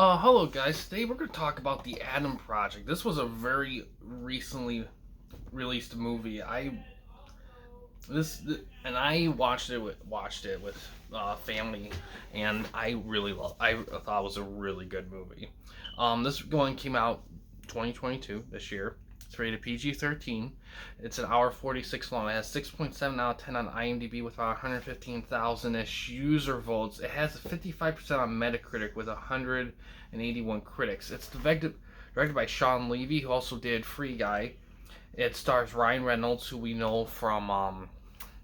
Hello guys. Today we're going to talk about the Adam Project. This was a very recently released movie. I watched it with family, and I thought it was a really good movie. This one came out 2022 this year. It's rated PG-13. It's an hour 46 long. It has 6.7 out of 10 on IMDb with about 115,000-ish user votes. It has a 55% on Metacritic with 181 critics. It's directed by Levy, who also did Free Guy. It stars Ryan Reynolds, who we know from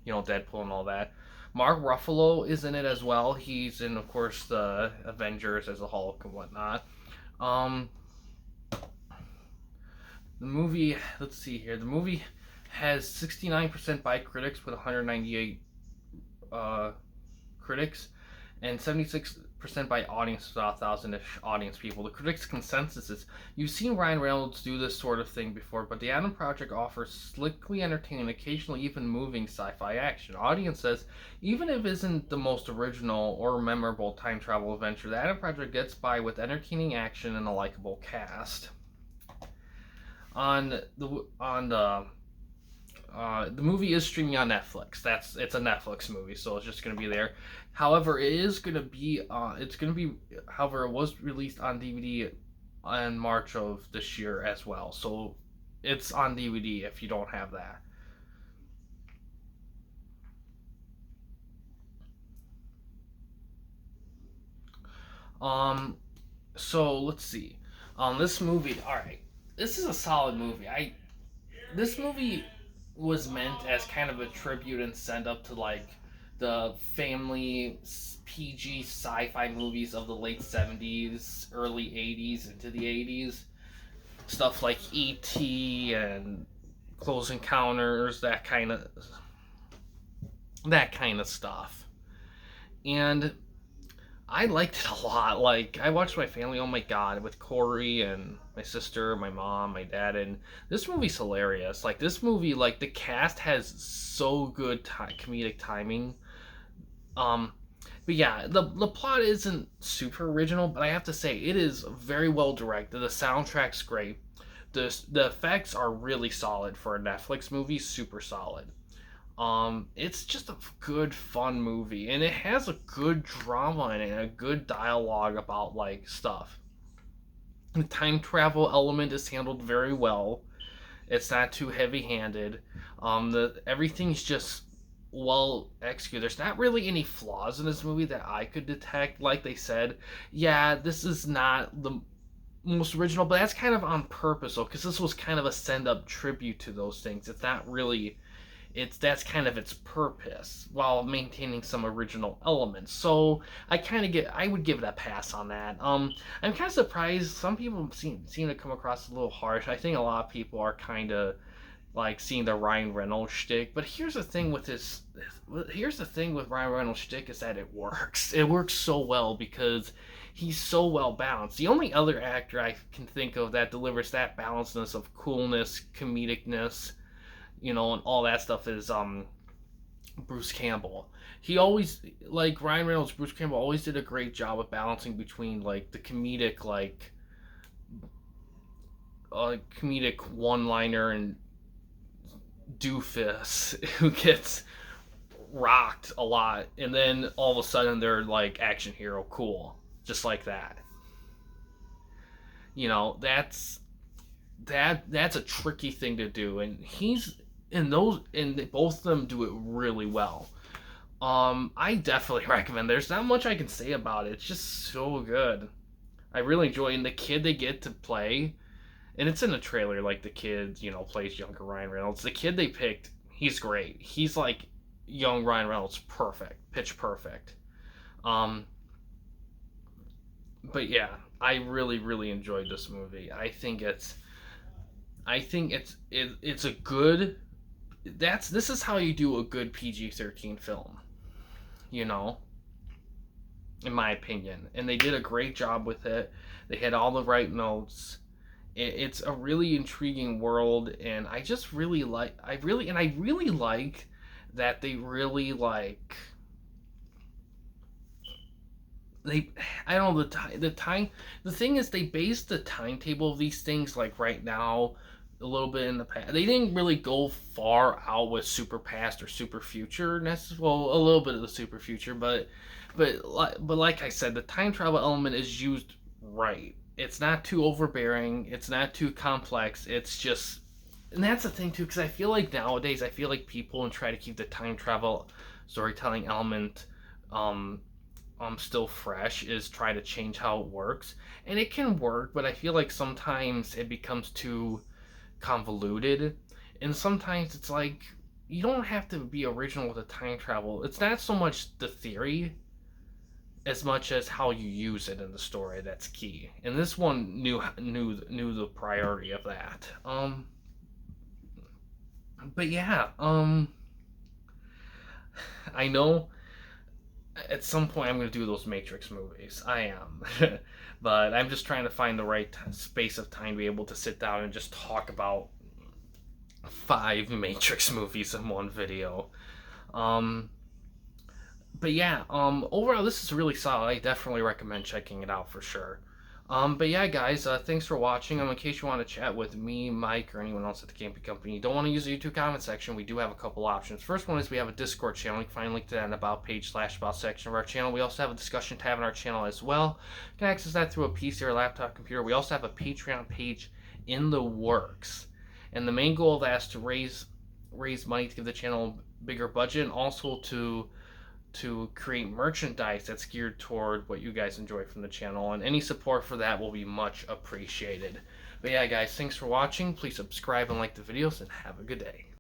Deadpool and all that. Mark Ruffalo is in it as well. He's in, of course, the Avengers as a Hulk and whatnot. Um, the movie, let's see here. The movie has 69% by critics with 198 critics, and 76% by audience, about 1,000-ish audience people. The critics' consensus is, you've seen Ryan Reynolds do this sort of thing before, but the Adam Project offers slickly entertaining, occasionally even moving sci-fi action. Audience says, even if it isn't the most original or memorable time travel adventure, the Adam Project gets by with entertaining action and a likable cast. The movie is streaming on Netflix. It's a Netflix movie, so it's just gonna be there. However, it is gonna be However, it was released on DVD in March of this year as well. So it's on DVD if you don't have that. Um, so let's see. This movie. All right, this is a solid movie. This movie was meant as kind of a tribute and send up to like the family PG sci-fi movies of the late 70s, early 80s into the 80s. Stuff like E.T. and Close Encounters, that kind of stuff. And I liked it a lot. Like, I watched my family, oh my god, with Corey and my sister, my mom, my dad, and this movie's hilarious. Like, this movie, like, the cast has so good comedic timing. Um, but yeah, the plot isn't super original, but I have to say, it is very well directed. The soundtrack's great. The effects are really solid for a Netflix movie, super solid. It's just a good, fun movie, and it has a good drama in it, and a good dialogue about like stuff. The time travel element is handled very well. It's not too heavy-handed. The everything's just well executed. There's not really any flaws in this movie that I could detect. Like they said, yeah, this is not the most original, but that's kind of on purpose, though, because this was kind of a send-up tribute to those things. It's not really that's kind of its purpose while maintaining some original elements. So I would give it a pass on that. I'm kind of surprised some people seem to come across a little harsh. I think a lot of people are kind of like seeing the Ryan Reynolds shtick. But here's the thing with Ryan Reynolds shtick is that it works. It works so well because he's so well balanced. The only other actor I can think of that delivers that balancedness of coolness, comedicness, and all that stuff is Bruce Campbell. He always, like Ryan Reynolds, Bruce Campbell always did a great job of balancing between like the comedic one-liner and doofus who gets rocked a lot, and then all of a sudden they're like action hero cool, just like that. That's a tricky thing to do, and both of them do it really well. I definitely recommend. There's not much I can say about it. It's just so good. I really enjoy it. And the kid they get to play, and it's in the trailer. Like the kid, plays younger Ryan Reynolds. The kid they picked, he's great. He's like young Ryan Reynolds, perfect, pitch perfect. Um, but yeah, I really, really enjoyed this movie. It's a good. This is how you do a good PG-13 film. You know, in my opinion. And they did a great job with it. They had all the right notes. It's a really intriguing world, and I really like that they really like they, I don't know, the thing is they base the timetable of these things like right now a little bit in the past. They didn't really go far out with super past or super future necessarily. Well, a little bit of the super future, but like I said, the time travel element is used right. It's not too overbearing. It's not too complex. It's just, and that's the thing too, because I feel like nowadays, I feel like people try to keep the time travel storytelling element um still fresh is try to change how it works, and it can work, but I feel like sometimes it becomes too convoluted, and sometimes it's like you don't have to be original with the time travel. It's not so much the theory as much as how you use it in the story that's key, and this one knew the priority of that. But yeah, I know at some point I'm going to do those Matrix movies. I am. But I'm just trying to find the right space of time to be able to sit down and just talk about 5 Matrix movies in one video. Um, but yeah, overall, this is really solid. I definitely recommend checking it out for sure. But yeah, guys, thanks for watching. In case you want to chat with me, Mike, or anyone else at the Camping Company, you don't want to use the YouTube comment section, we do have a couple options. First one is we have a Discord channel. You can find a link to that in the About page / About section of our channel. We also have a discussion tab on our channel as well. You can access that through a PC or a laptop computer. We also have a Patreon page in the works. And the main goal of that is to raise money to give the channel a bigger budget, and also to create merchandise that's geared toward what you guys enjoy from the channel, and any support for that will be much appreciated. But yeah, guys, thanks for watching. Please subscribe and like the videos, and have a good day.